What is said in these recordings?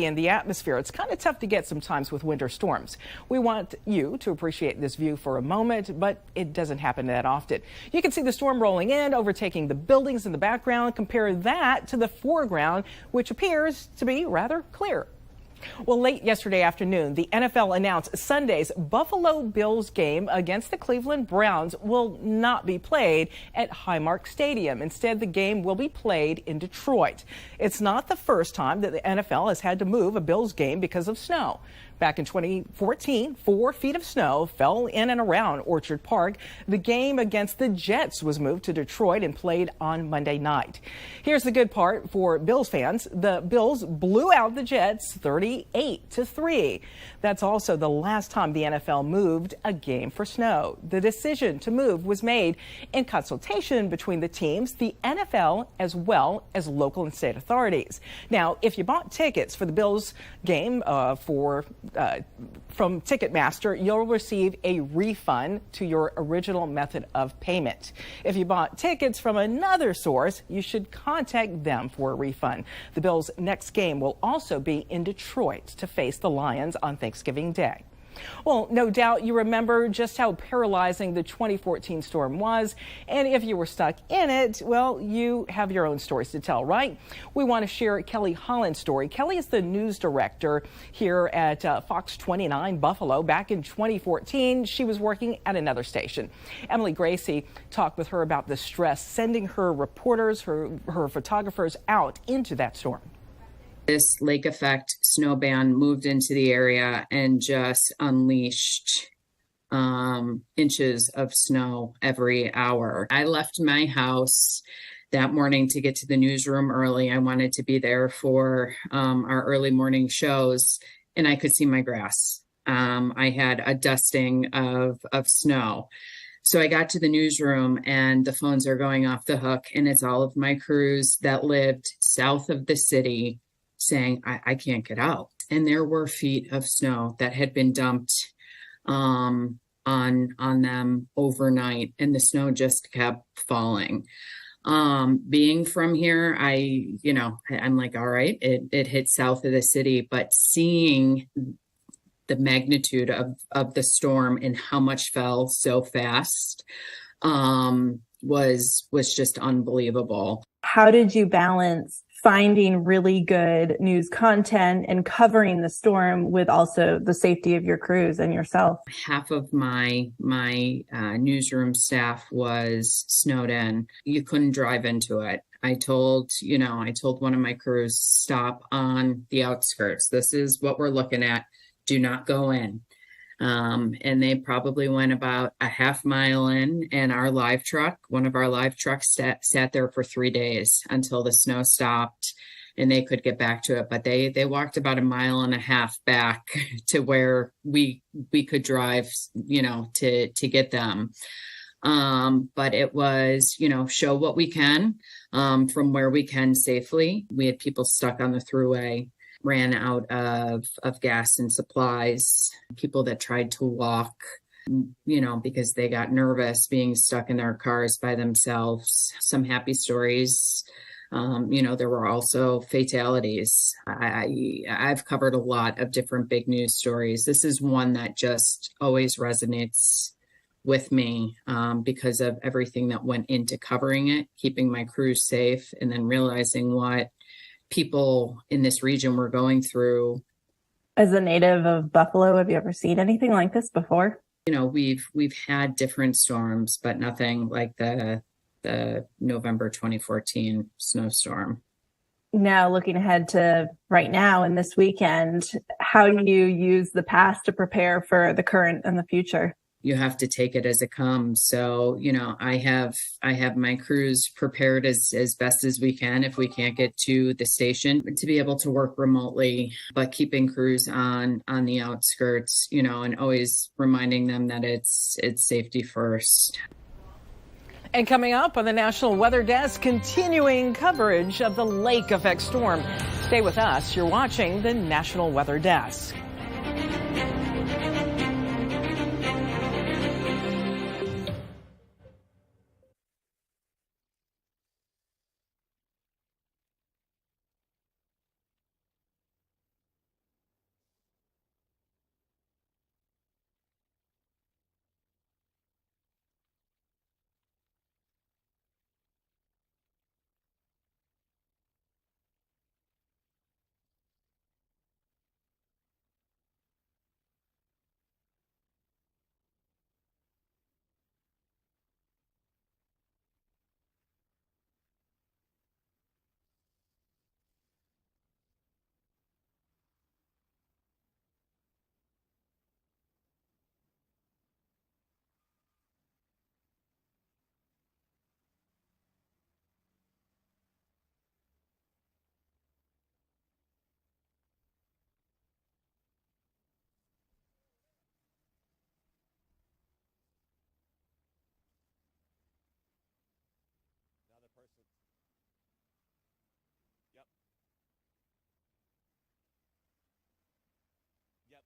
in the atmosphere. It's kind of tough to get sometimes with winter storms. We want you to appreciate this view for a moment, but it doesn't happen that often. You can see the storm rolling in, overtaking the buildings in the background. Compare that to the foreground, which appears to be rather clear. Well, late yesterday afternoon, the NFL announced Sunday's Buffalo Bills game against the Cleveland Browns will not be played at Highmark Stadium. Instead, the game will be played in Detroit. It's not the first time that the NFL has had to move a Bills game because of snow. Back in 2014, 4 feet of snow fell in and around Orchard Park. The game against the Jets was moved to Detroit and played on Monday night. Here's the good part for Bills fans. The Bills blew out the Jets 38-3. That's also the last time the NFL moved a game for snow. The decision to move was made in consultation between the teams, the NFL, as well as local and state authorities. Now, if you bought tickets for the Bills game from Ticketmaster, you'll receive a refund to your original method of payment. If you bought tickets from another source, you should contact them for a refund. The Bills' next game will also be in Detroit to face the Lions on Thanksgiving Day. Well, no doubt you remember just how paralyzing the 2014 storm was. And if you were stuck in it, well, you have your own stories to tell, right? We want to share Kelly Holland's story. Kelly is the news director here at Fox 29 Buffalo. Back in 2014, she was working at another station. Emily Gracie talked with her about the stress sending her reporters, her photographers out into that storm. This lake effect snow band moved into the area and just unleashed inches of snow every hour. I left my house that morning to get to the newsroom early. I wanted to be there for our early morning shows, and I could see my grass. I had a dusting of snow. So I got to the newsroom and the phones are going off the hook, and it's all of my crews that lived south of the city saying, I can't get out. And there were feet of snow that had been dumped on them overnight, and the snow just kept falling. Being from here, I'm like, all right, it hit south of the city, but seeing the magnitude of the storm and how much fell so fast was just unbelievable. How did you balance finding really good news content and covering the storm with also the safety of your crews and yourself? Half of my newsroom staff was snowed in. You couldn't drive into it. I told one of my crews, stop on the outskirts. This is what we're looking at. Do not go in. And they probably went about a half mile in, and one of our live trucks sat there for 3 days until the snow stopped and they could get back to it. But they walked about a mile and a half back to where we could drive, to get them. But it was, show what we can from where we can safely. We had people stuck on the thruway, ran out of gas and supplies, people that tried to walk, because they got nervous being stuck in their cars by themselves. Some happy stories. There were also fatalities. I've covered a lot of different big news stories. This is one that just always resonates with me because of everything that went into covering it, keeping my crew safe, and then realizing what people in this region were going through. As a native of Buffalo, have you ever seen anything like this before? We've had different storms, but nothing like the November 2014 snowstorm. Now, looking ahead to right now and this weekend, how do you use the past to prepare for the current and the future? You have to take it as it comes. So, I have my crews prepared as best as we can if we can't get to the station to be able to work remotely, but keeping crews on the outskirts, and always reminding them that it's safety first. And coming up on the National Weather Desk, continuing coverage of the lake effect storm. Stay with us. You're watching the National Weather Desk.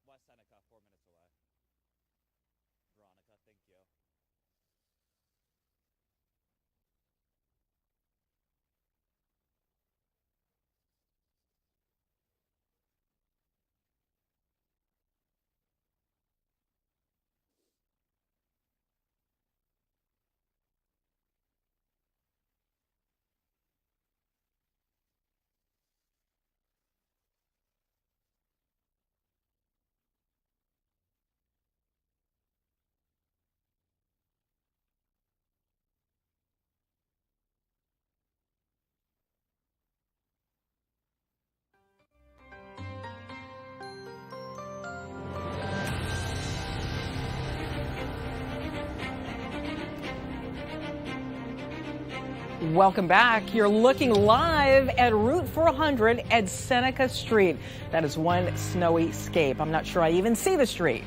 West Seneca, 4 minutes away. Veronica, thank you. Welcome back. You're looking live at Route 400 at Seneca Street. That is one snowy scape. I'm not sure I even see the street.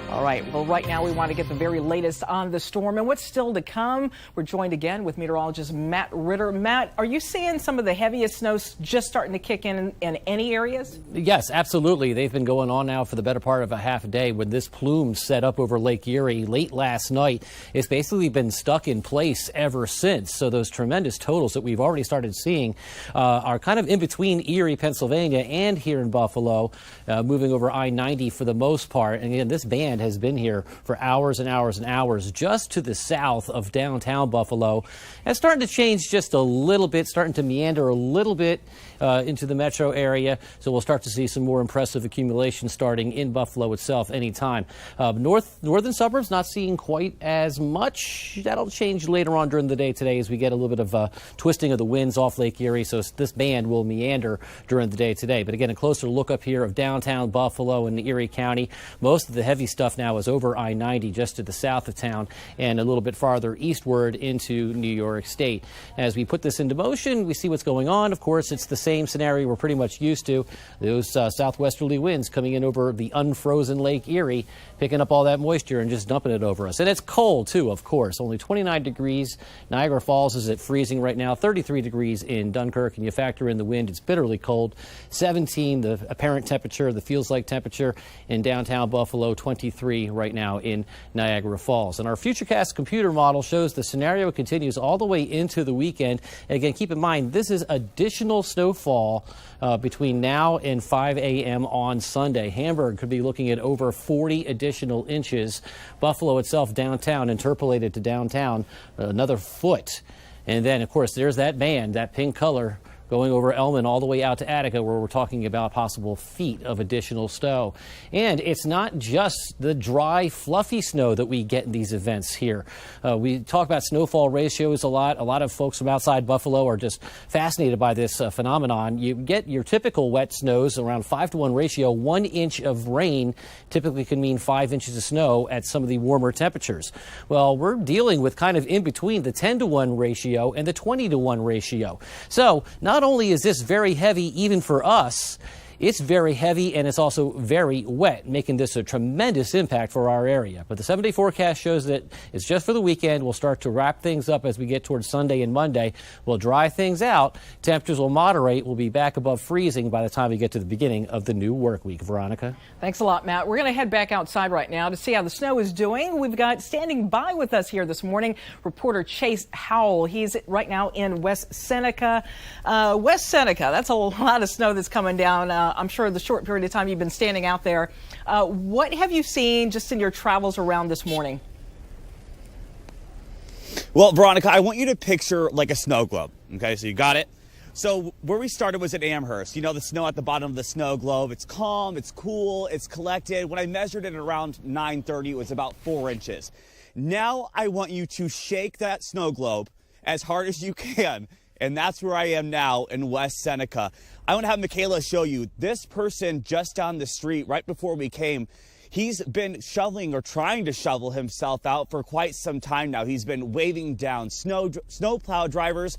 All right. Well, right now we want to get the very latest on the storm and what's still to come. We're joined again with meteorologist Matt Ritter. Matt, are you seeing some of the heaviest snows just starting to kick in any areas? Yes, absolutely. They've been going on now for the better part of a half a day. When this plume set up over Lake Erie late last night, it's basically been stuck in place ever since. So those tremendous totals that we've already started seeing are kind of in between Erie, Pennsylvania, and here in Buffalo, moving over I-90 for the most part. And again, this band has been here for hours and hours and hours just to the south of downtown Buffalo. And starting to change just a little bit, starting to meander a little bit into the metro area. So we'll start to see some more impressive accumulation starting in Buffalo itself anytime. Northern suburbs not seeing quite as much. That'll change later on during the day today as we get a little bit of twisting of the winds off Lake Erie. So this band will meander during the day today. But again, a closer look up here of downtown Buffalo and Erie County. Most of the heavy stuff now is over I-90 just to the south of town and a little bit farther eastward into New York State. As we put this into motion, we see what's going on. Of course, it's the same scenario we're pretty much used to. Those southwesterly winds coming in over the unfrozen Lake Erie, picking up all that moisture and just dumping it over us. And it's cold, too, of course. Only 29 degrees. Niagara Falls is at freezing right now. 33 degrees in Dunkirk, and you factor in the wind, it's bitterly cold. 17, the apparent temperature, the feels-like temperature in downtown Buffalo. 23 right now in Niagara Falls. And our Futurecast computer model shows the scenario continues all the way into the weekend. And again, keep in mind, this is additional snowfall between now and 5 a.m. on Sunday. Hamburg could be looking at over 40 additional inches. Buffalo itself, downtown, interpolated to downtown, another foot. And then, of course, there's that band, that pink color, going over Elman all the way out to Attica, where we're talking about possible feet of additional snow. And it's not just the dry, fluffy snow that we get in these events here. We talk about snowfall ratios a lot. A lot of folks from outside Buffalo are just fascinated by this phenomenon. You get your typical wet snows, around 5-to-1 ratio. 1 inch of rain typically can mean 5 inches of snow at some of the warmer temperatures. Well, we're dealing with kind of in between the 10-to-1 ratio and the 20-to-1 ratio. So not only is this very heavy even for us, it's very heavy and it's also very wet, making this a tremendous impact for our area. But the 7-day forecast shows that it's just for the weekend. We'll start to wrap things up as we get towards Sunday and Monday. We'll dry things out. Temperatures will moderate. We'll be back above freezing by the time we get to the beginning of the new work week. Veronica? Thanks a lot, Matt. We're going to head back outside right now to see how the snow is doing. We've got standing by with us here this morning, reporter Chase Howell. He's right now in West Seneca. West Seneca, that's a lot of snow that's coming down. I'm sure the short period of time you've been standing out there. What have you seen just in your travels around this morning? Well, Veronica, I want you to picture like a snow globe. Okay, so you got it. So where we started was at Amherst. You know, the snow at the bottom of the snow globe. It's calm, it's cool, it's collected. When I measured it at around 9:30, it was about 4 inches. Now I want you to shake that snow globe as hard as you can. And that's where I am now in West Seneca. I want to have Michaela show you this person just down the street right before we came. He's been shoveling or trying to shovel himself out for quite some time now. He's been waving down snowplow drivers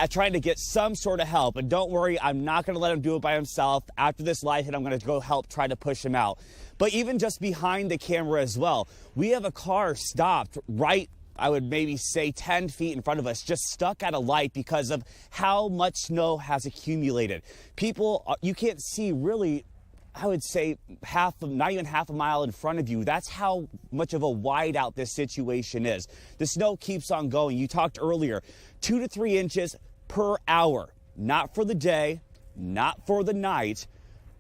trying to get some sort of help. And don't worry, I'm not going to let him do it by himself. After this light hit, I'm going to go help try to push him out. But even just behind the camera as well, we have a car stopped right, I would maybe say 10 feet in front of us, just stuck at a light because of how much snow has accumulated. People, you can't see really I would say not even half a mile in front of you. That's how much of a whiteout this situation is. The snow keeps on going. You talked earlier, 2 to 3 inches per hour, not for the day, not for the night,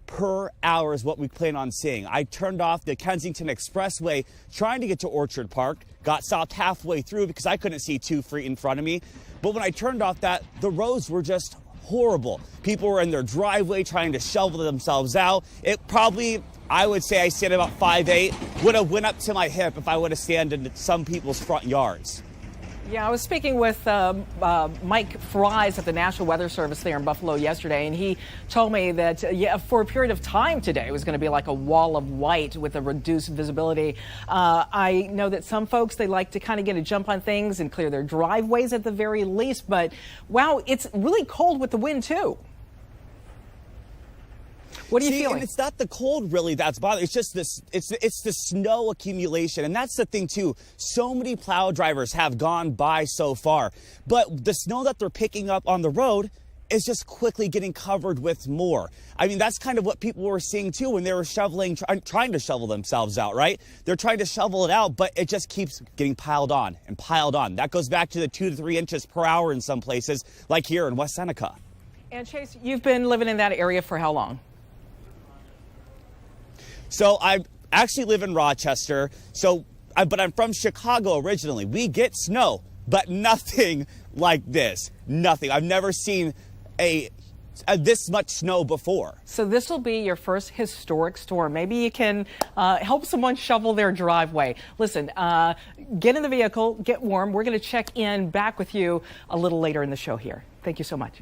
per hour is what we plan on seeing. I turned off the Kensington Expressway trying to get to Orchard Park, got stopped halfway through because I couldn't see 2 feet in front of me. But when I turned off that, the roads were just horrible. People were in their driveway trying to shovel themselves out. It probably, I would say I stand about 5'8", would have went up to my hip if I would have stand in some people's front yards. Yeah, I was speaking with Mike Fries at the National Weather Service there in Buffalo yesterday, and he told me that, for a period of time today, it was going to be like a wall of white with a reduced visibility. I know that some folks, they like to kind of get a jump on things and clear their driveways at the very least, but wow, it's really cold with the wind too. What are you feeling? And it's not the cold really that's bothering. It's just this. It's the snow accumulation, and that's the thing too. So many plow drivers have gone by so far, but the snow that they're picking up on the road is just quickly getting covered with more. I mean, that's kind of what people were seeing too when they were shoveling, trying to shovel themselves out. Right? They're trying to shovel it out, but it just keeps getting piled on and piled on. That goes back to the 2 to 3 inches per hour in some places, like here in West Seneca. And Chase, you've been living in that area for how long? So I actually live in Rochester, but I'm from Chicago originally. We get snow, but nothing like this. Nothing. I've never seen this much snow before. So this will be your first historic storm. Maybe you can help someone shovel their driveway. Listen, get in the vehicle, get warm. We're going to check in back with you a little later in the show here. Thank you so much.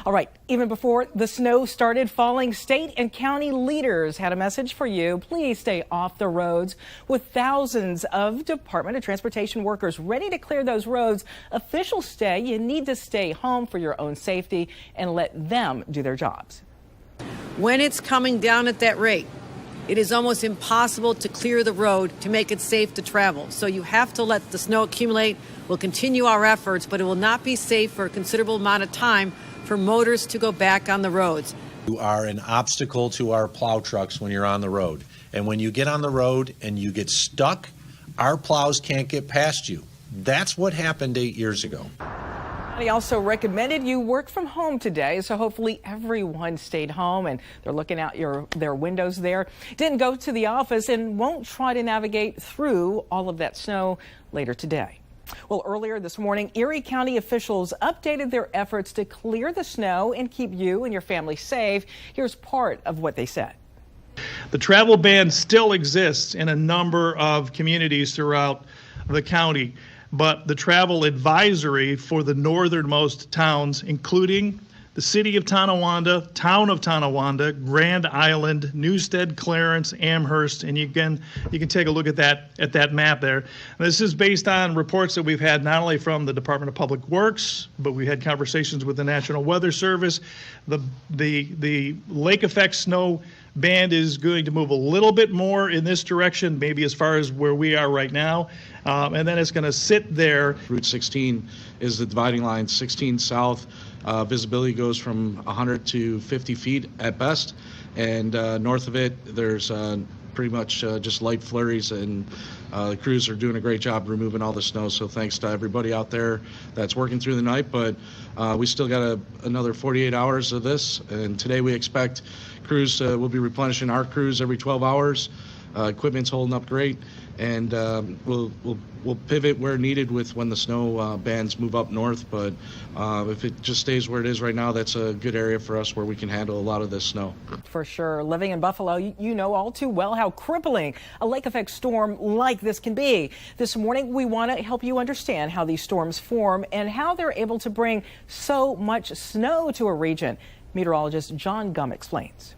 All right, even before the snow started falling, state and county leaders had a message for you. Please stay off the roads. With thousands of Department of Transportation workers ready to clear those roads, officials say you need to stay home for your own safety and let them do their jobs. When it's coming down at that rate, it is almost impossible to clear the road to make it safe to travel. So you have to let the snow accumulate. We'll continue our efforts, but it will not be safe for a considerable amount of time for motorists to go back on the roads. You are an obstacle to our plow trucks when you're on the road. And when you get on the road and you get stuck, our plows can't get past you. That's what happened 8 years ago. He also recommended you work from home today, so hopefully everyone stayed home and they're looking out their windows there. Didn't go to the office and won't try to navigate through all of that snow later today. Well, earlier this morning, Erie County officials updated their efforts to clear the snow and keep you and your family safe. Here's part of what they said. The travel ban still exists in a number of communities throughout the county, but the travel advisory for the northernmost towns, including the city of Tonawanda, town of Tonawanda, Grand Island, Newstead, Clarence, Amherst, and you can take a look at that map there. This is based on reports that we've had not only from the Department of Public Works, but we had conversations with the National Weather Service. The lake effect snow band is going to move a little bit more in this direction, maybe as far as where we are right now, and then it's going to sit there. Route 16 is the dividing line. 16 south. Visibility goes from 100 to 50 feet at best, and north of it there's pretty much just light flurries, and the crews are doing a great job removing all the snow, so thanks to everybody out there that's working through the night. But we still got another 48 hours of this, and today we expect crews will be replenishing our crews every 12 hours. Equipment's holding up great, and we'll pivot where needed with when the snow bands move up north. But if it just stays where it is right now, that's a good area for us where we can handle a lot of this snow. For sure. Living in Buffalo, you know all too well how crippling a lake effect storm like this can be. This morning, we want to help you understand how these storms form and how they're able to bring so much snow to a region. Meteorologist John Gum explains.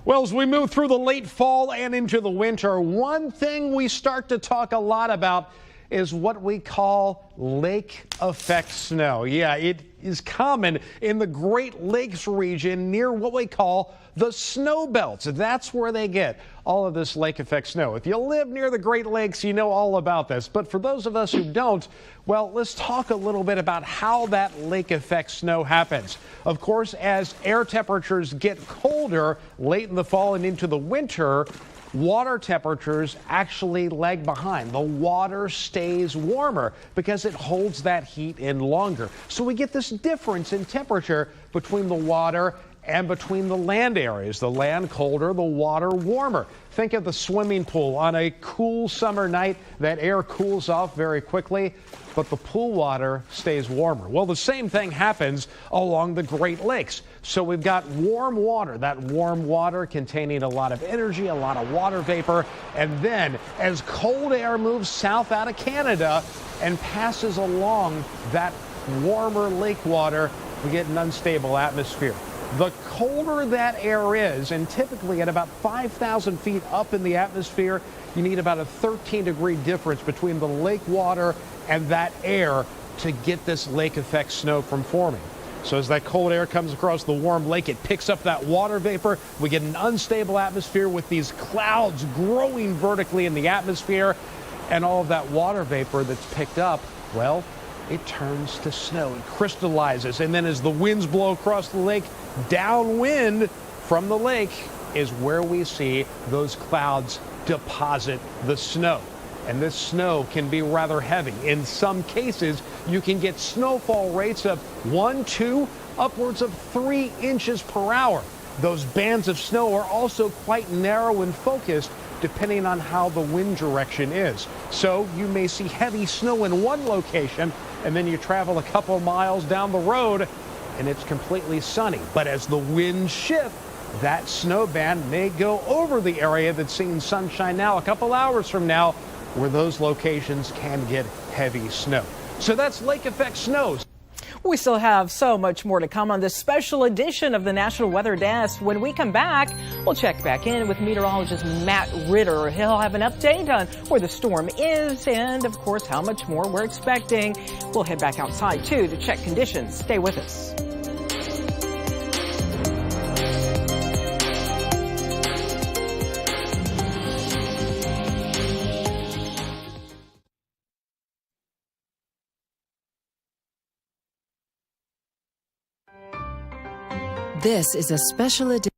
Well, as we move through the late fall and into the winter, one thing we start to talk a lot about is what we call lake effect snow. Yeah, it is common in the Great Lakes region near what we call the snow belts. That's where they get all of this lake effect snow. If you live near the Great Lakes, you know all about this. But for those of us who don't, well, let's talk a little bit about how that lake effect snow happens. Of course, as air temperatures get colder late in the fall and into the winter, water temperatures actually lag behind. The water stays warmer because it holds that heat in longer. So we get this difference in temperature between the water and between the land areas. The land colder, the water warmer. Think of the swimming pool. On a cool summer night, that air cools off very quickly, but the pool water stays warmer. Well, the same thing happens along the Great Lakes. So we've got warm water, that warm water containing a lot of energy, a lot of water vapor, and then as cold air moves south out of Canada and passes along that warmer lake water, we get an unstable atmosphere. The colder that air is, and typically at about 5,000 feet up in the atmosphere, you need about a 13-degree difference between the lake water and that air to get this lake effect snow from forming. So as that cold air comes across the warm lake, it picks up that water vapor. We get an unstable atmosphere with these clouds growing vertically in the atmosphere, and all of that water vapor that's picked up, well, it turns to snow. It crystallizes, and then as the winds blow across the lake, downwind from the lake is where we see those clouds deposit the snow. And this snow can be rather heavy. In some cases, you can get snowfall rates of 1, 2, upwards of 3 inches per hour. Those bands of snow are also quite narrow and focused depending on how the wind direction is. So you may see heavy snow in one location, and then you travel a couple miles down the road and it's completely sunny. But as the winds shift, that snow band may go over the area that's seeing sunshine now a couple hours from now, where those locations can get heavy snow. So that's lake effect snows. We still have so much more to come on this special edition of the National Weather Desk. When we come back, we'll check back in with meteorologist Matt Ritter. He'll have an update on where the storm is and, of course, how much more we're expecting. We'll head back outside, too, to check conditions. Stay with us. This is a special edition.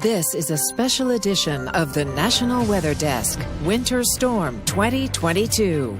This is a special edition of the National Weather Desk, Winter Storm 2022.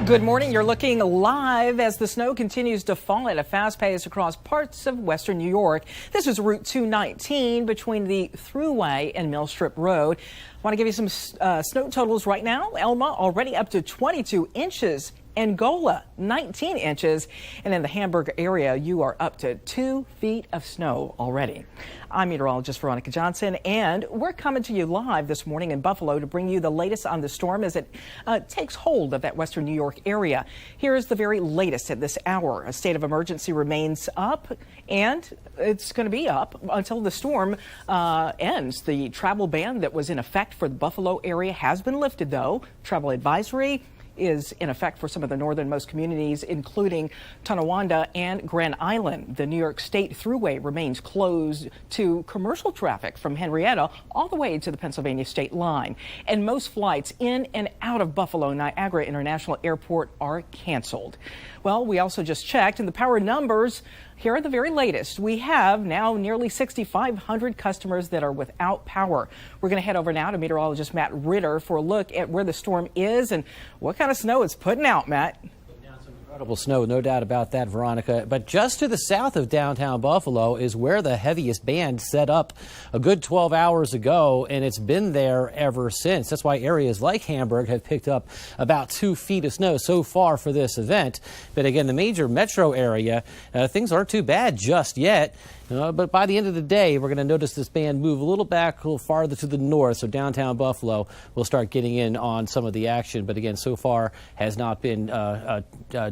Good morning. You're looking live as the snow continues to fall at a fast pace across parts of western New York. This is Route 219 between the Thruway and Millstrip Road. I want to give you some snow totals right now. Elma already up to 22 inches. Angola, 19 inches. And in the Hamburg area, you are up to 2 feet of snow already. I'm meteorologist Veronica Johnson, and we're coming to you live this morning in Buffalo to bring you the latest on the storm as it takes hold of that western New York area. Here's the very latest at this hour. A state of emergency remains up, and it's going to be up until the storm ends. The travel ban that was in effect for the Buffalo area has been lifted, though. Travel advisory is in effect for some of the northernmost communities, including Tonawanda and Grand Island. The New York State Thruway remains closed to commercial traffic from Henrietta all the way to the Pennsylvania state line. And most flights in and out of Buffalo Niagara International Airport are canceled. Well, we also just checked, and the power numbers here are the very latest. We have now nearly 6,500 customers that are without power. We're going to head over now to meteorologist Matt Ritter for a look at where the storm is and what kind of snow it's putting out, Matt. Incredible snow, no doubt about that, Veronica. But just to the south of downtown Buffalo is where the heaviest band set up a good 12 hours ago, and it's been there ever since. That's why areas like Hamburg have picked up about 2 feet of snow so far for this event. But again, the major metro area, things aren't too bad just yet. But by the end of the day, we're going to notice this band move a little back, a little farther to the north. So downtown Buffalo will start getting in on some of the action. But again, so far has not been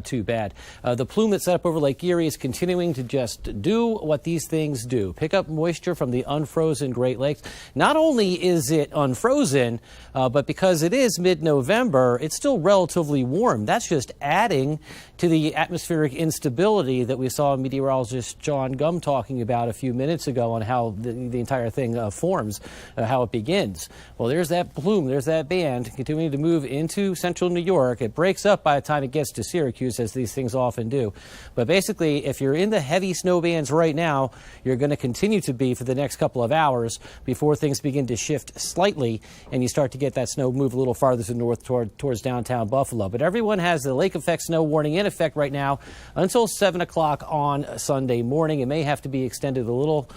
too bad. The plume that's set up over Lake Erie is continuing to just do what these things do. Pick up moisture from the unfrozen Great Lakes. Not only is it unfrozen, but because it is mid-November, it's still relatively warm. That's just adding to the atmospheric instability that we saw meteorologist John Gum talking about a few minutes ago on how the entire thing forms, how it begins. Well, there's that plume, there's that band continuing to move into central New York. It breaks up by the time it gets to Syracuse, as these things often do. But basically, if you're in the heavy snow bands right now, you're going to continue to be for the next couple of hours before things begin to shift slightly and you start to get that snow move a little farther to the north towards downtown Buffalo. But everyone has the lake effect snow warning in effect right now until 7 o'clock on Sunday morning. It may have to be extended a little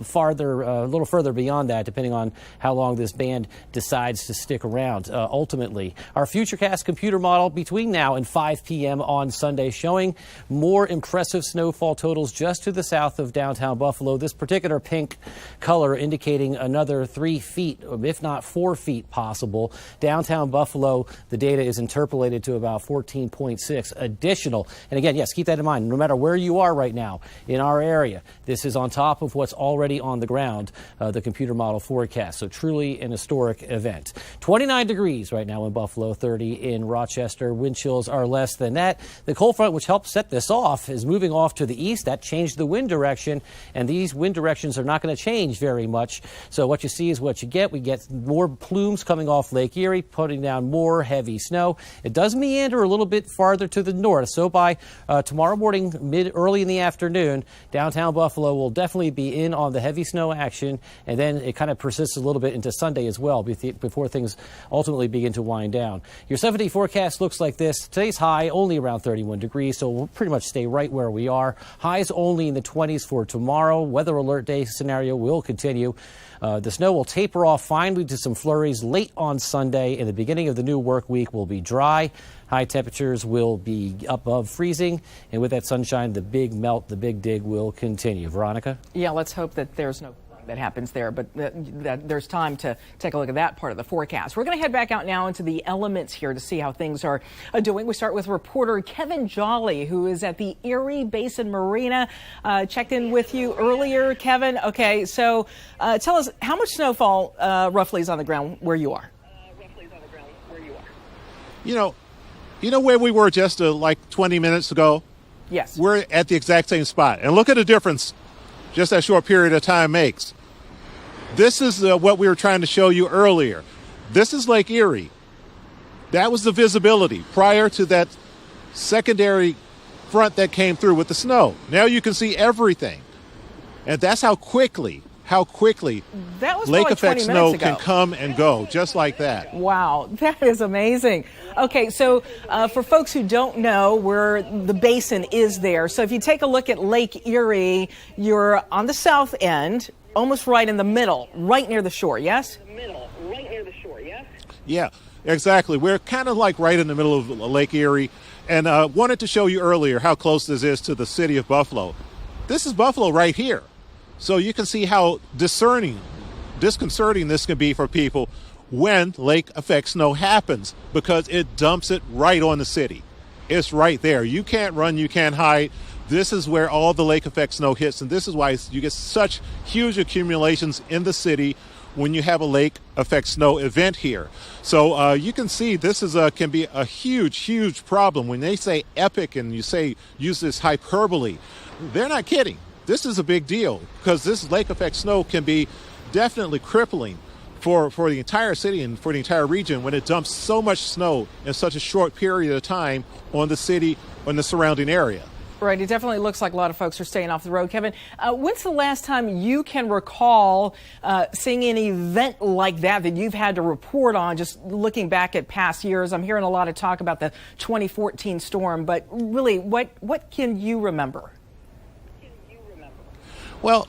further beyond that, depending on how long this band decides to stick around. Ultimately, our Futurecast computer model between now and 5 p.m. on Sunday showing more impressive snowfall totals just to the south of downtown Buffalo. This particular pink color indicating another 3 feet, if not 4 feet possible. Downtown Buffalo, the data is interpolated to about 14.6 additional. And again, yes, keep that in mind. No matter where you are right now in our area, this is on top of what's already on the ground, the computer model forecast. So truly an historic event. 29 degrees right now in Buffalo, 30 in Rochester. Wind chills are less than that. The cold front, which helped set this off, is moving off to the east. That changed the wind direction, and these wind directions are not going to change very much. So what you see is what you get. We get more plumes coming off Lake Erie, putting down more heavy snow. It does meander a little bit farther to the north. So by tomorrow morning, early in the afternoon, downtown Buffalo will definitely be in on the heavy snow action, and then it kind of persists a little bit into Sunday as well before things ultimately begin to wind down. Your 7-day forecast looks like this. Today's high only around 31 degrees, so we'll pretty much stay right where we are. Highs only in the 20s for tomorrow. Weather alert day scenario will continue. The snow will taper off finally to some flurries late on Sunday, and the beginning of the new work week will be dry. High temperatures will be above freezing, and with that sunshine, the big melt, the big dig will continue. Veronica? Yeah, let's hope that there's no that happens there, but that there's time to take a look at that part of the forecast. We're going to head back out now into the elements here to see how things are doing. We start with reporter Kevin Jolly, who is at the Erie Basin Marina. Checked in with you earlier, Kevin. Okay, so tell us how much snowfall roughly is on the ground where you are. You know where we were just like 20 minutes ago? Yes. We're at the exact same spot. And look at the difference just that short period of time makes. This is what we were trying to show you earlier. This is Lake Erie. That was the visibility prior to that secondary front that came through with the snow. Now you can see everything. And that's how quickly how quickly that was lake probably effect 20 snow minutes ago. can come and go just like that. Wow, that is amazing. Okay, so for folks who don't know where the basin is there, so if you take a look at Lake Erie, you're on the south end, almost right in the middle, right near the shore, yes? Yeah, exactly. We're kind of like right in the middle of Lake Erie, and wanted to show you earlier how close this is to the city of Buffalo. This is Buffalo right here. So you can see how disconcerting this can be for people when lake effect snow happens, because it dumps it right on the city. It's right there. You can't run, you can't hide. This is where all the lake effect snow hits, and this is why you get such huge accumulations in the city when you have a lake effect snow event here. So you can see this is can be a huge problem. When they say epic and you say use this hyperbole, they're not kidding. This is a big deal, because this lake effect snow can be definitely crippling for the entire city and for the entire region when it dumps so much snow in such a short period of time on the city and the surrounding area. Right, it definitely looks like a lot of folks are staying off the road. Kevin, when's the last time you can recall seeing an event like that you've had to report on, just looking back at past years? I'm hearing a lot of talk about the 2014 storm, but really, what can you remember? Well,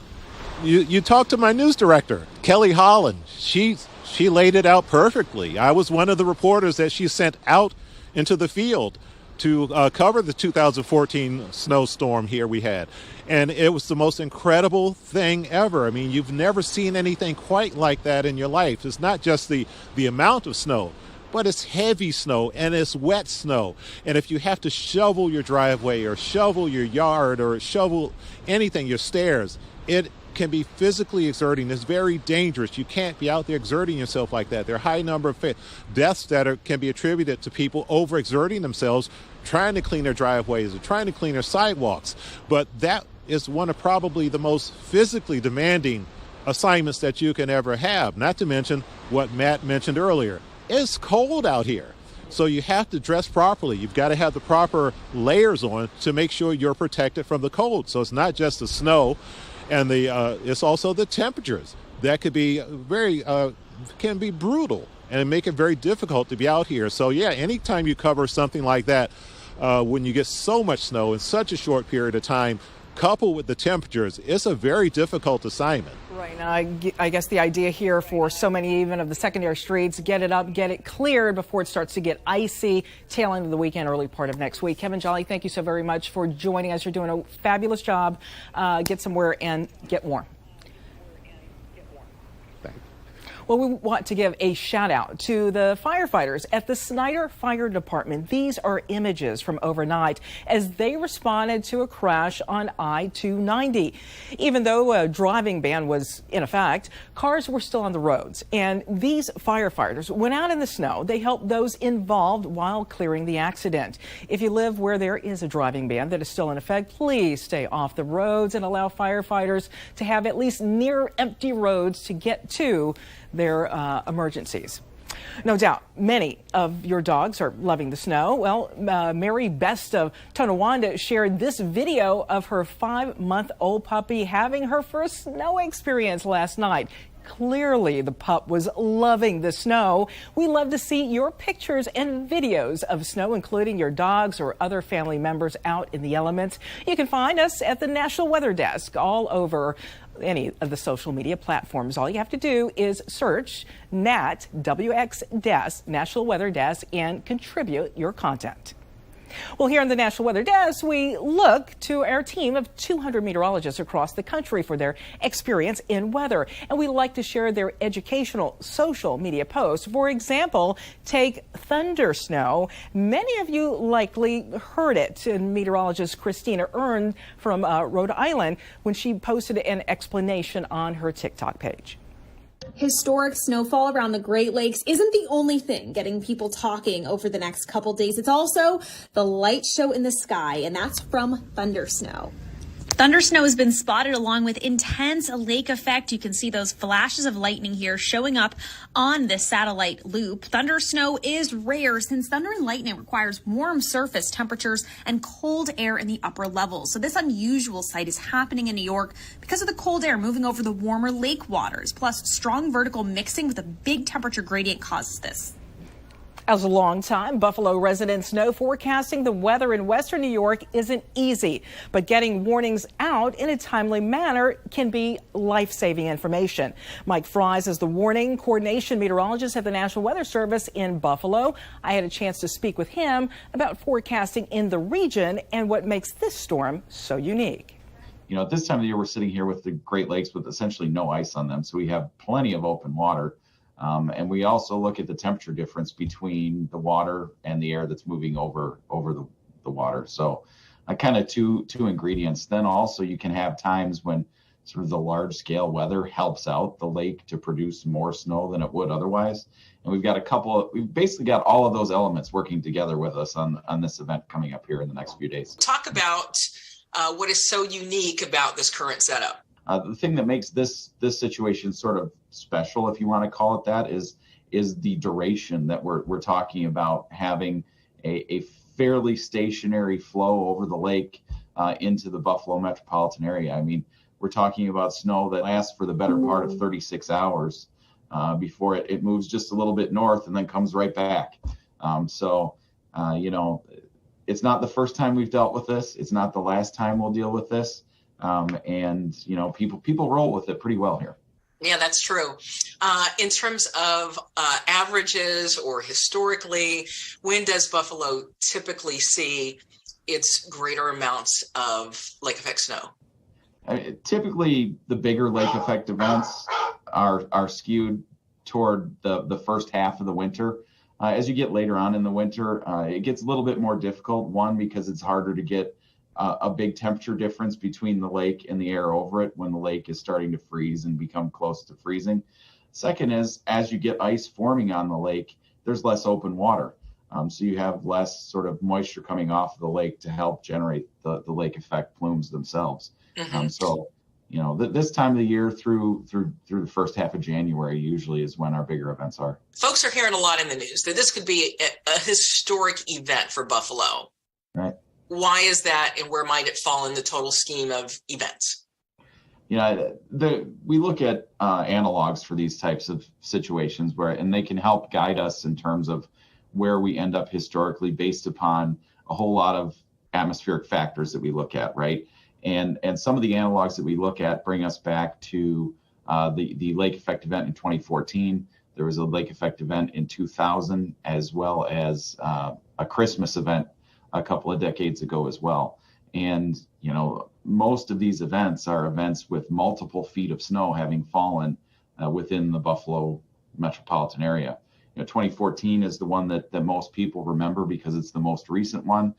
you talked to my news director, Kelly Holland. She laid it out perfectly. I was one of the reporters that she sent out into the field to cover the 2014 snowstorm here we had. And it was the most incredible thing ever. I mean, you've never seen anything quite like that in your life. It's not just the amount of snow, but it's heavy snow and it's wet snow. And if you have to shovel your driveway or shovel your yard or shovel anything, your stairs, it can be physically exerting. It's very dangerous. You can't be out there exerting yourself like that. There are a high number of deaths that can be attributed to people overexerting themselves, trying to clean their driveways or trying to clean their sidewalks. But that is one of probably the most physically demanding assignments that you can ever have. Not to mention what Matt mentioned earlier. It's cold out here. So you have to dress properly. You've got to have the proper layers on to make sure you're protected from the cold. So it's not just the snow, and it's also the temperatures that could be can be brutal and make it very difficult to be out here. So yeah, anytime you cover something like that, when you get so much snow in such a short period of time, coupled with the temperatures, it's a very difficult assignment. Right. Now, I guess the idea here for so many even of the secondary streets, get it up, get it cleared before it starts to get icy, tail end of the weekend, early part of next week. Kevin Jolly, thank you so very much for joining us. You're doing a fabulous job. Get somewhere and get warm. Well, we want to give a shout out to the firefighters at the Snyder Fire Department. These are images from overnight as they responded to a crash on I-290. Even though a driving ban was in effect, cars were still on the roads. And these firefighters went out in the snow. They helped those involved while clearing the accident. If you live where there is a driving ban that is still in effect, please stay off the roads and allow firefighters to have at least near empty roads to get to their emergencies. No doubt, many of your dogs are loving the snow. Well, Mary Best of Tonawanda shared this video of her 5-month-old puppy having her first snow experience last night. Clearly, the pup was loving the snow. We love to see your pictures and videos of snow, including your dogs or other family members out in the elements. You can find us at the National Weather Desk all over any of the social media platforms. All you have to do is search NAT WX Desk, National Weather Desk, and contribute your content. Well, here on the National Weather Desk, we look to our team of 200 meteorologists across the country for their experience in weather. And we like to share their educational social media posts. For example, take thunder snow. Many of you likely heard it. And meteorologist Christina Earn from Rhode Island when she posted an explanation on her TikTok page. Historic snowfall around the Great Lakes isn't the only thing getting people talking over the next couple days. It's also the light show in the sky, and that's from Thunder Snow. Thunder snow has been spotted along with intense lake effect. You can see those flashes of lightning here showing up on this satellite loop. Thunder snow is rare since thunder and lightning requires warm surface temperatures and cold air in the upper levels. So this unusual sight is happening in New York because of the cold air moving over the warmer lake waters. Plus, strong vertical mixing with a big temperature gradient causes this. As a longtime Buffalo residents know, forecasting the weather in western New York isn't easy, but getting warnings out in a timely manner can be life-saving information. Mike Fries is the warning coordination meteorologist at the National Weather Service in Buffalo. I had a chance to speak with him about forecasting in the region and what makes this storm so unique. You know, at this time of the year, we're sitting here with the Great Lakes with essentially no ice on them, so we have plenty of open water. And we also look at the temperature difference between the water and the air that's moving over the water. So kind of two ingredients. Then also you can have times when sort of the large scale weather helps out the lake to produce more snow than it would otherwise. And we've basically got all of those elements working together with us on this event coming up here in the next few days. Talk about what is so unique about this current setup. The thing that makes this situation sort of special, if you want to call it that, is the duration that we're talking about, having a fairly stationary flow over the lake into the Buffalo metropolitan area. I mean, we're talking about snow that lasts for the better part of 36 hours before it moves just a little bit north and then comes right back. You know, it's not the first time we've dealt with this. It's not the last time we'll deal with this. And you know, people roll with it pretty well here. Yeah, that's true. In terms of averages or historically, when does Buffalo typically see its greater amounts of lake effect snow? Typically, the bigger lake effect events are skewed toward the first half of the winter. As you get later on in the winter, it gets a little bit more difficult. One, because it's harder to get a big temperature difference between the lake and the air over it when the lake is starting to freeze and become close to freezing. Second is, as you get ice forming on the lake, there's less open water. So you have less sort of moisture coming off of the lake to help generate the lake effect plumes themselves. Mm-hmm. So, you know, this time of the year through the first half of January usually is when our bigger events are. Folks are hearing a lot in the news that this could be a historic event for Buffalo. Right. Why is that, and where might it fall in the total scheme of events? You know, we look at analogs for these types of situations and they can help guide us in terms of where we end up historically based upon a whole lot of atmospheric factors that we look at, right? And some of the analogs that we look at bring us back to the lake effect event in 2014. There was a lake effect event in 2000, as well as a Christmas event a couple of decades ago as well. And, you know, most of these events are events with multiple feet of snow having fallen within the Buffalo metropolitan area. You know, 2014 is the one that most people remember because it's the most recent one.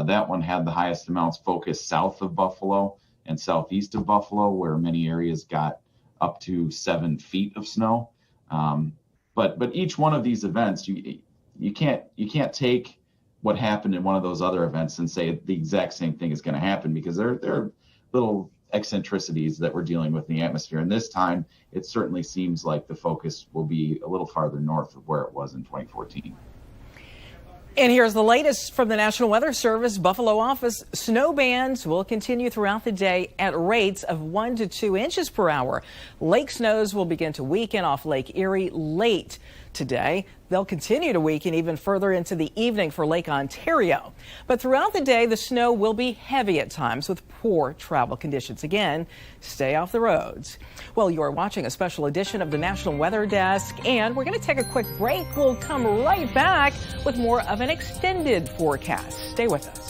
That one had the highest amounts focused south of Buffalo and southeast of Buffalo, where many areas got up to 7 feet of snow. But each one of these events, you can't take what happened in one of those other events and say the exact same thing is going to happen, because there are little eccentricities that we're dealing with in the atmosphere. And this time, it certainly seems like the focus will be a little farther north of where it was in 2014. And here's the latest from the National Weather Service Buffalo office. Snow bands will continue throughout the day at rates of 1 to 2 inches per hour. Lake snows will begin to weaken off Lake Erie late today. They'll continue to weaken even further into the evening for Lake Ontario. But throughout the day, the snow will be heavy at times with poor travel conditions. Again, stay off the roads. Well, you are watching a special edition of the National Weather Desk, and we're going to take a quick break. We'll come right back with more of an extended forecast. Stay with us.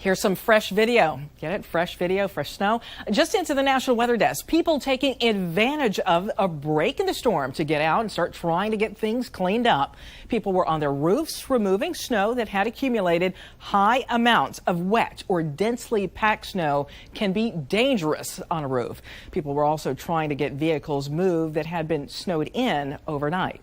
Here's some fresh video. Get it? Fresh video, fresh snow. Just into the National Weather Desk. People taking advantage of a break in the storm to get out and start trying to get things cleaned up. People were on their roofs removing snow that had accumulated. High amounts of wet or densely packed snow can be dangerous on a roof. People were also trying to get vehicles moved that had been snowed in overnight.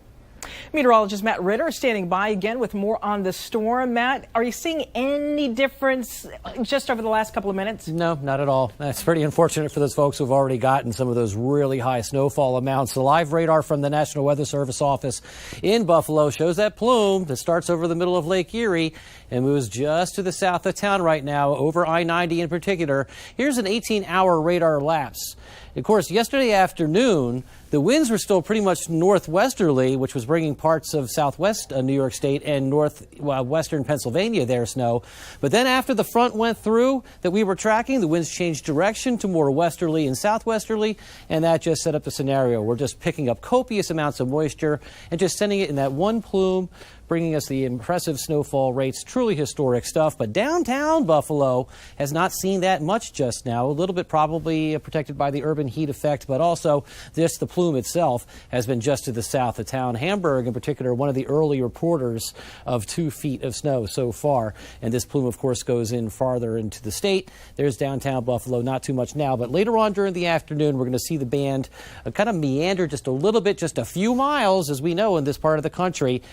Meteorologist Matt Ritter standing by again with more on the storm. Matt, are you seeing any difference just over the last couple of minutes? No, not at all. That's pretty unfortunate for those folks who've already gotten some of those really high snowfall amounts. The live radar from the National Weather Service office in Buffalo shows that plume that starts over the middle of Lake Erie and moves just to the south of town right now, over I-90 in particular. Here's an 18-hour radar lapse. Of course, yesterday afternoon, the winds were still pretty much northwesterly, which was bringing parts of southwest New York State and northwestern Pennsylvania their snow. But then after the front went through that we were tracking, the winds changed direction to more westerly and southwesterly, and that just set up the scenario. We're just picking up copious amounts of moisture and just sending it in that one plume, bringing us the impressive snowfall rates, truly historic stuff. But downtown Buffalo has not seen that much just now. A little bit probably protected by the urban heat effect, but also just the plume itself has been just to the south of town. Hamburg, in particular, one of the early reporters of 2 feet of snow so far. And this plume, of course, goes in farther into the state. There's downtown Buffalo, not too much now, but later on during the afternoon, we're going to see the band kind of meander just a little bit, just a few miles, as we know in this part of the country,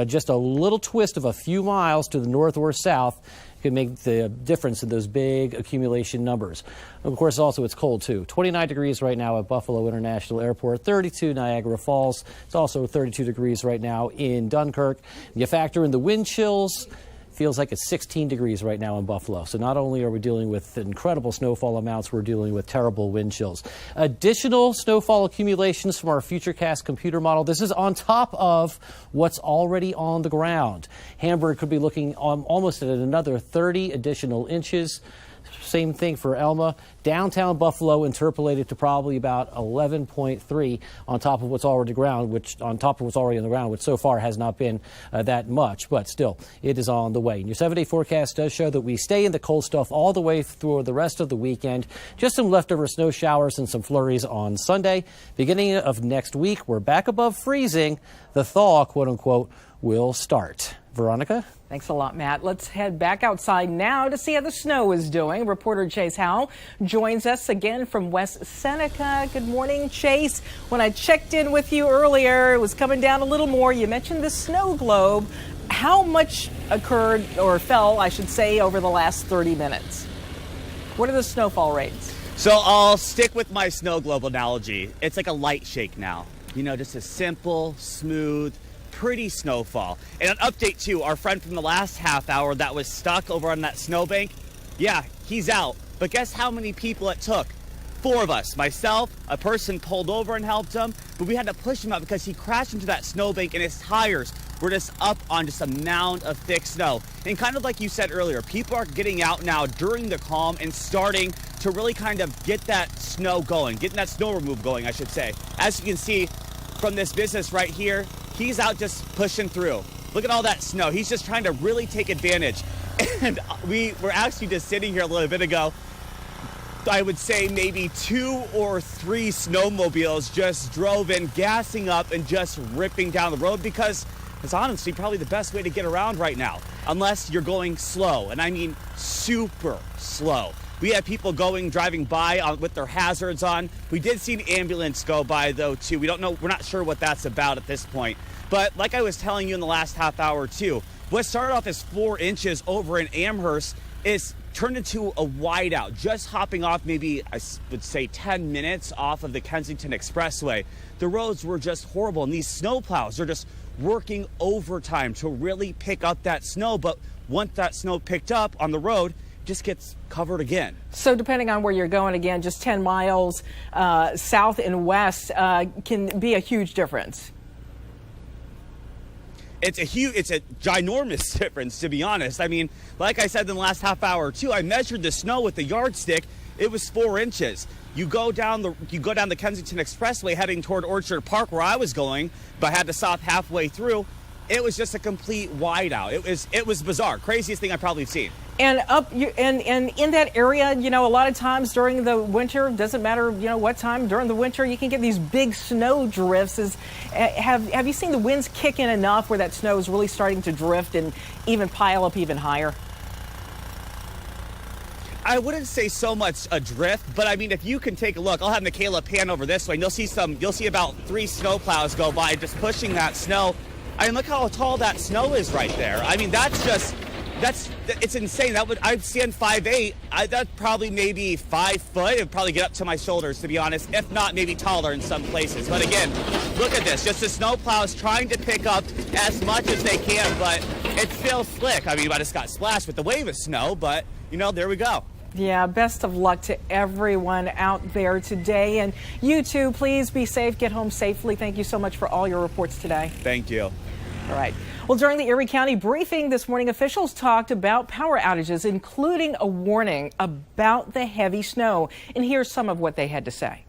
just a little twist of a few miles to the north or south could make the difference in those big accumulation numbers. Of course, also it's cold too. 29 degrees right now at Buffalo International Airport, 32 Niagara Falls. It's also 32 degrees right now in Dunkirk. You factor in the wind chills. Feels like it's 16 degrees right now in Buffalo. So not only are we dealing with incredible snowfall amounts, we're dealing with terrible wind chills. Additional snowfall accumulations from our Futurecast computer model. This is on top of what's already on the ground. Hamburg could be looking almost at another 30 additional inches. Same thing for Elma. Downtown Buffalo interpolated to probably about 11.3 on top of what's already on the ground, which so far has not been that much, but still, it is on the way. And your 7-day forecast does show that we stay in the cold stuff all the way through the rest of the weekend. Just some leftover snow showers and some flurries on Sunday. Beginning of next week, we're back above freezing. The thaw, quote unquote, will start. Veronica? Thanks a lot, Matt. Let's head back outside now to see how the snow is doing. Reporter Chase Howell joins us again from West Seneca. Good morning, Chase. When I checked in with you earlier, it was coming down a little more. You mentioned the snow globe. How much occurred, or fell, I should say, over the last 30 minutes? What are the snowfall rates? So I'll stick with my snow globe analogy. It's like a light shake now. You know, just a simple, smooth, pretty snowfall. And an update too, our friend from the last half hour that was stuck over on that snowbank, yeah, he's out. But guess how many people it took? 4 of us. Myself, a person pulled over and helped him, but we had to push him out because he crashed into that snowbank and his tires were just up on just a mound of thick snow. And kind of like you said earlier, people are getting out now during the calm and starting to really kind of get that snow going, getting that snow remove going, I should say. As you can see from this business right here, he's out just pushing through. Look at all that snow. He's just trying to really take advantage. And we were actually just sitting here a little bit ago. I would say maybe 2 or 3 snowmobiles just drove in, gassing up and just ripping down the road because it's honestly probably the best way to get around right now, unless you're going slow, and I mean super slow. We had people driving by with their hazards on. We did see an ambulance go by though too. We're not sure what that's about at this point. But like I was telling you in the last half hour too, what started off as 4 inches over in Amherst is turned into a whiteout, just hopping off maybe, I would say 10 minutes off of the Kensington Expressway. The roads were just horrible, and these snowplows are just working overtime to really pick up that snow. But once that snow picked up on the road, it just gets covered again. So depending on where you're going, again, just 10 miles south and west can be a huge difference. It's a ginormous difference, to be honest. I mean, like I said in the last half hour too, I measured the snow with the yardstick. It was 4 inches. You go down the Kensington Expressway heading toward Orchard Park, where I was going, but had to stop halfway through. It was just a complete whiteout. It was bizarre. Craziest thing I've probably seen. And in that area, a lot of times during the winter, doesn't matter, what time during the winter, you can get these big snow drifts. Have you seen the winds kick in enough where that snow is really starting to drift and even pile up even higher? I wouldn't say so much a drift, but I mean, if you can take a look, I'll have Michaela pan over this way, and you'll see about 3 snow plows go by just pushing that snow. I mean, look how tall that snow is right there. I mean, it's insane. I'd stand 5'8". That's probably maybe 5 foot. It'd probably get up to my shoulders, to be honest, if not maybe taller in some places. But again, look at this. Just the snow plows trying to pick up as much as they can, but it's still slick. I mean, I just got splashed with the wave of snow, but there we go. Yeah, best of luck to everyone out there today. And you too, please be safe, get home safely. Thank you so much for all your reports today. Thank you. All right. Well, during the Erie County briefing this morning, officials talked about power outages, including a warning about the heavy snow. And here's some of what they had to say.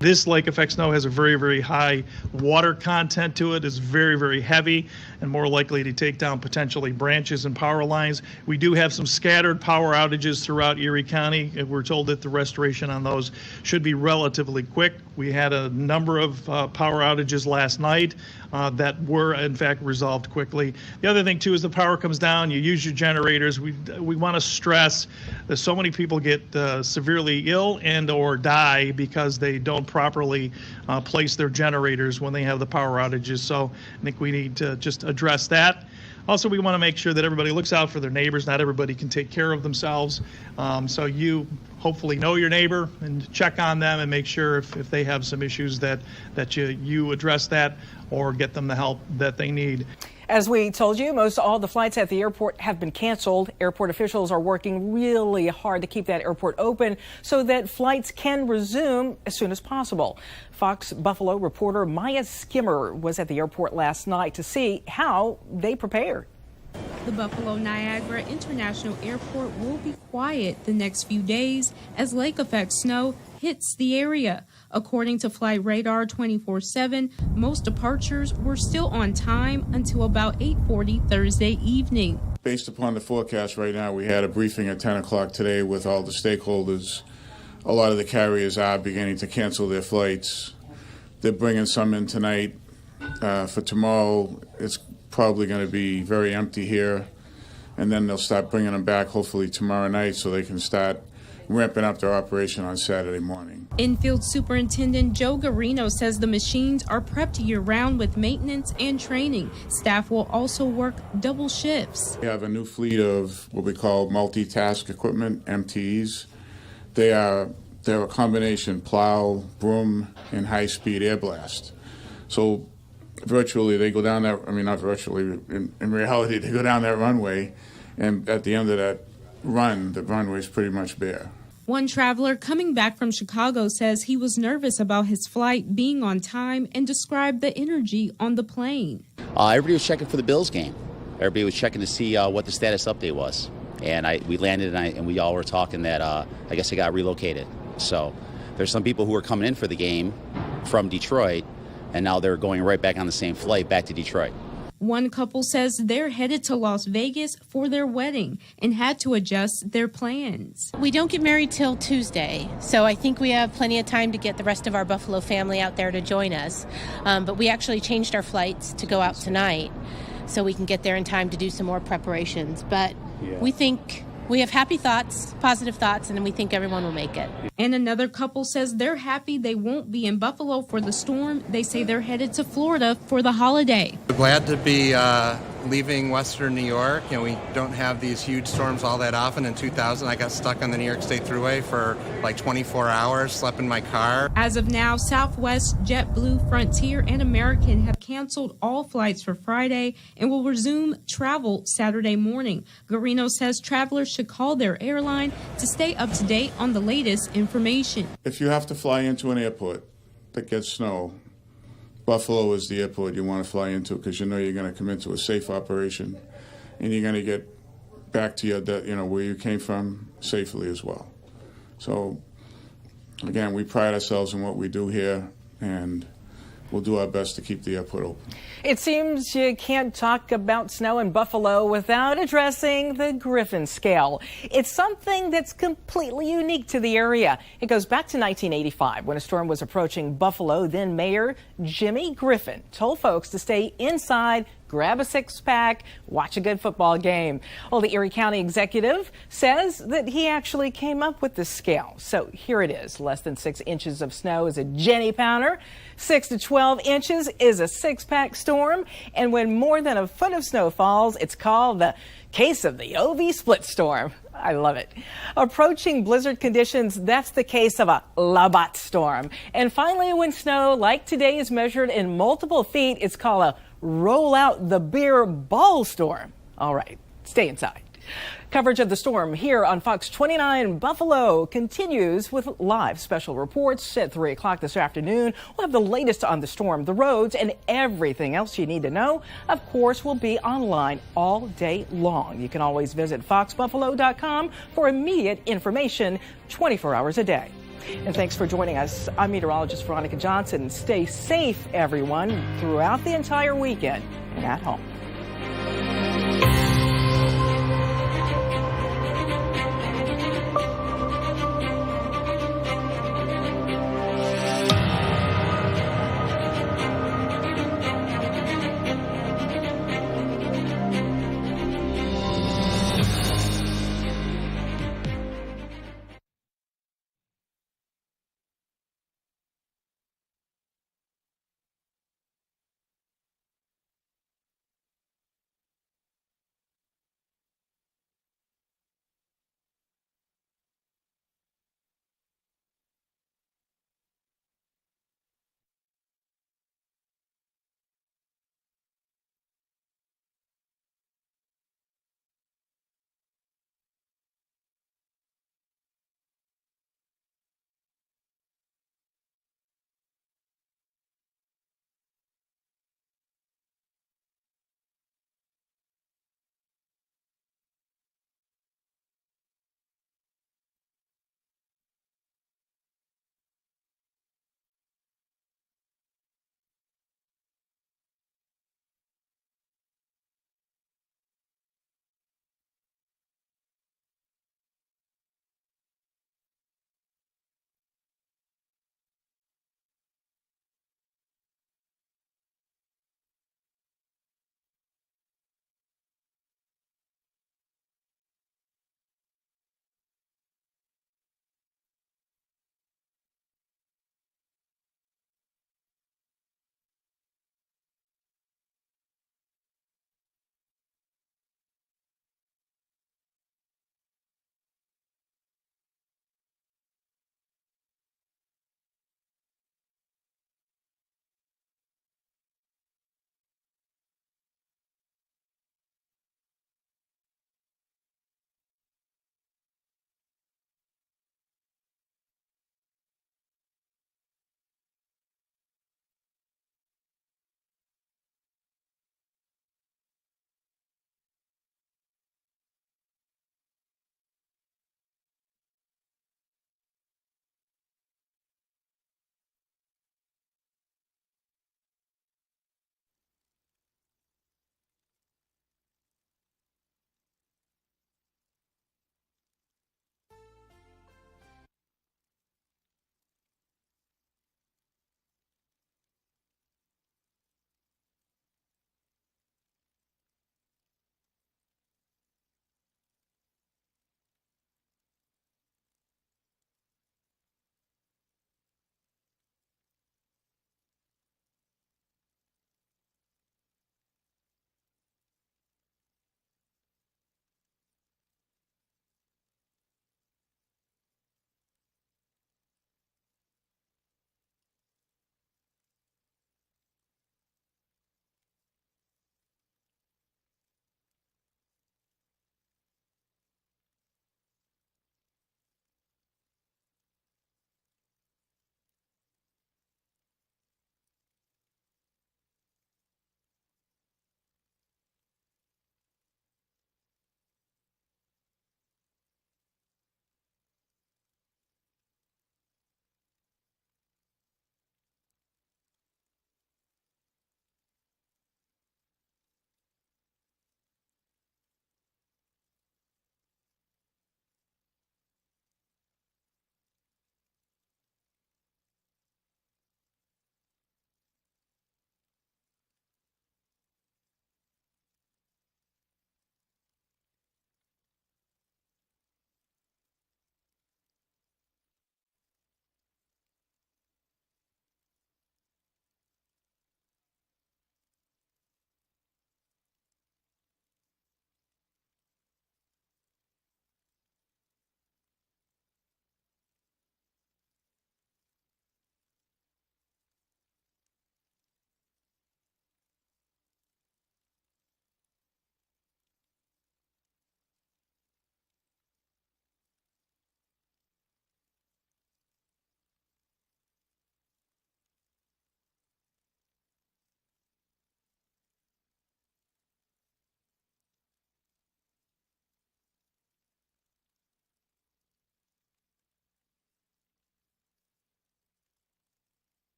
This lake effect snow has a very, very high water content to it. It's very, very heavy and more likely to take down potentially branches and power lines. We do have some scattered power outages throughout Erie County. We're told that the restoration on those should be relatively quick. We had a number of power outages last night that were, in fact, resolved quickly. The other thing, too, is the power comes down, you use your generators. We want to stress that so many people get severely ill and or die because they don't properly place their generators when they have the power outages. So I think we need to just address that. Also, we want to make sure that everybody looks out for their neighbors. Not everybody can take care of themselves. So you hopefully know your neighbor and check on them and make sure if they have some issues that you address that or get them the help that they need. As we told you, most all the flights at the airport have been canceled. Airport officials are working really hard to keep that airport open so that flights can resume as soon as possible. Fox Buffalo reporter Maya Skimmer was at the airport last night to see how they prepared. The Buffalo Niagara International Airport will be quiet the next few days as lake effect snow hits the area. According to Flight Radar 24/7, most departures were still on time until about 8:40 Thursday evening. Based upon the forecast right now, we had a briefing at 10 o'clock today with all the stakeholders. A lot of the carriers are beginning to cancel their flights. They're bringing some in tonight. For tomorrow, it's probably going to be very empty here. And then they'll start bringing them back hopefully tomorrow night so they can start ramping up their operation on Saturday morning. Infield Superintendent Joe Garino says the machines are prepped year-round with maintenance and training. Staff will also work double shifts. We have a new fleet of what we call multitask equipment, MTEs. They're a combination plow, broom, and high-speed air blast. So virtually they go down that, I mean not virtually, in reality they go down that runway, and at the end of that run, the runway is pretty much bare. One traveler coming back from Chicago says he was nervous about his flight being on time and described the energy on the plane. Everybody was checking for the Bills game. Everybody was checking to see what the status update was. And we landed and we all were talking that I guess it got relocated. So there's some people who were coming in for the game from Detroit, and now they're going right back on the same flight back to Detroit. One couple says they're headed to Las Vegas for their wedding and had to adjust their plans. We don't get married till Tuesday, so I think we have plenty of time to get the rest of our Buffalo family out there to join us. But we actually changed our flights to go out tonight so we can get there in time to do some more preparations. But we think we have happy thoughts, positive thoughts, and we think everyone will make it. And another couple says they're happy they won't be in Buffalo for the storm. They say they're headed to Florida for the holiday. Glad to be leaving Western New York. We don't have these huge storms all that often. In 2000, I got stuck on the New York State Thruway for like 24 hours, slept in my car. As of now, Southwest, JetBlue, Frontier, and American have canceled all flights for Friday and will resume travel Saturday morning. Garino says travelers should call their airline to stay up to date on the latest information. If you have to fly into an airport that gets snow, Buffalo is the airport you want to fly into because you know you're going to come into a safe operation and you're going to get back to your, where you came from safely as well. So, again, we pride ourselves in what we do here, and we'll do our best to keep the airport open. It seems you can't talk about snow in Buffalo without addressing the Griffin scale. It's something that's completely unique to the area. It goes back to 1985 when a storm was approaching Buffalo. Then Mayor Jimmy Griffin told folks to stay inside, grab a six-pack, watch a good football game. Well, the Erie County executive says that he actually came up with this scale. So here it is. Less than 6 inches of snow is a Jenny pounder. 6 to 12 inches is a six-pack storm. And when more than a foot of snow falls, it's called the case of the OV split storm. I love it. Approaching blizzard conditions, that's the case of a Labatt storm. And finally, when snow like today is measured in multiple feet, it's called a roll out the beer ball storm. All right, stay inside. Coverage of the storm here on Fox 29 Buffalo continues with live special reports at 3 o'clock this afternoon. We'll have the latest on the storm, the roads, and everything else you need to know. Of course, we'll be online all day long. You can always visit foxbuffalo.com for immediate information 24 hours a day. And thanks for joining us. I'm meteorologist Veronica Johnson. Stay safe, everyone, throughout the entire weekend and at home.